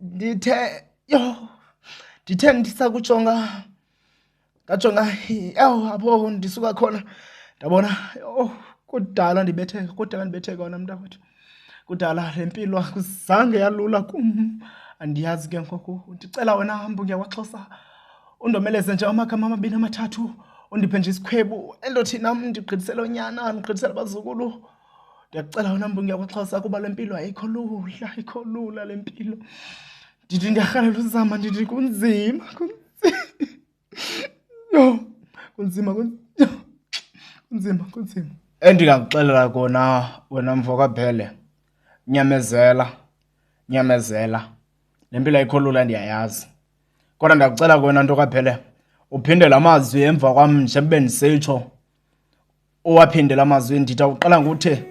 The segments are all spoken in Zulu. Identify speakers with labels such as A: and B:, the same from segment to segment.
A: ndithe ndisakujonga ndajonga apho ndisuka khona ndabona kudala ndibethe kona mntakwethu. Kudala le mpilo akuzange yalula kum, andiyazi ke ngoku. Ndicela wena mbongi yakwaXhosa undomeleze nje amagama amabini amathathu, undiphe nje isikhwebu endothi nam ndigqithisele unyana, ndigqithisele abazukulu. Ndiyakucela wena mbongi yakwaXhosa kuba le mpilo ayikho lula le mpilo. Ndithi ndiyarhalela uzama, ndithi kunzima. Kunzima. Endingakuxelela kona wena mvokaBhele, nyamezela. Le mpilo ayikho lula ndiyayazi. Kodwa ndiyakucela kona nto kaBhele, uphinde la mazwi emva kwam njengoba ndisitsho. Uwaphinde la mazwi ndithi awuqala nguthe,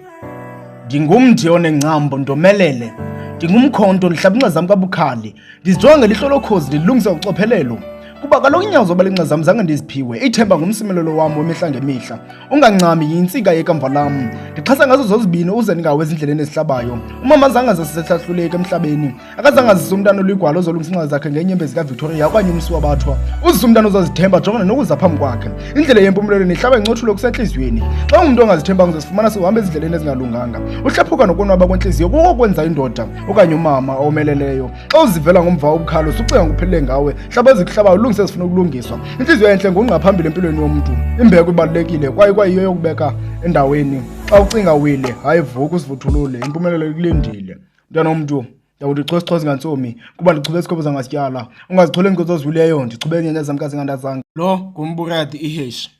A: ndingumthi onengcambu ndomelele, ndingumkhonto ndihlaba inxa zam kabukhali, ndizijonge lihlolokhozi ndilungise ucophelelo. Kuba kaloku iinyawo zoba linxa zam zange ndiziphiwe, ithemba ngumsimelelo wam wemihla ngemihla. Ungancami yintsika yekamva lam, ndixhasa ngazo zozibini uze ndingawezi endleleni ezihlabayo. Umama zange azisehlahluleka emhlabeni, akazange azise umntana olugwalo ozolungisa inxa zakhe ngeenyembezi kaVictoria okanye umsi wabathwa. Uzise umntana ozazithemba jongana nokuza phambi kwakhe. Indlela yempumelelo ihlaba incothulo kusentliziyweni. Xa ungumntu ongazithembanga uzazifumana sewuhamba ezindleleni ezingalunganga. Uhlaphuka nokonwaba kwentliziyo kukokwenza indoda okanye umama omeleleyo. Xa uzivela ngomva wobukhalo sucinga ngokuphelele ngawe, hlaba ezikuhlabayo sezifuna ukulungiswa. Inhliziyo enhle ngungqa phambili empilweni yomntu. Imbeko ibalulekile kwaye yiyo yokubeka endaweni. Xa ucinga wile, hayi vuka usivuthulule, impumelelo ikulindile. Mntwana womntu, ndawuthi xhosi ngantsomi kuba ndichube isikhwebu zangasityala. Ungazichole iinkozo oziwileyo, ndichube iinyanya zam kazingandazanga. Lo ngumburati iheshi.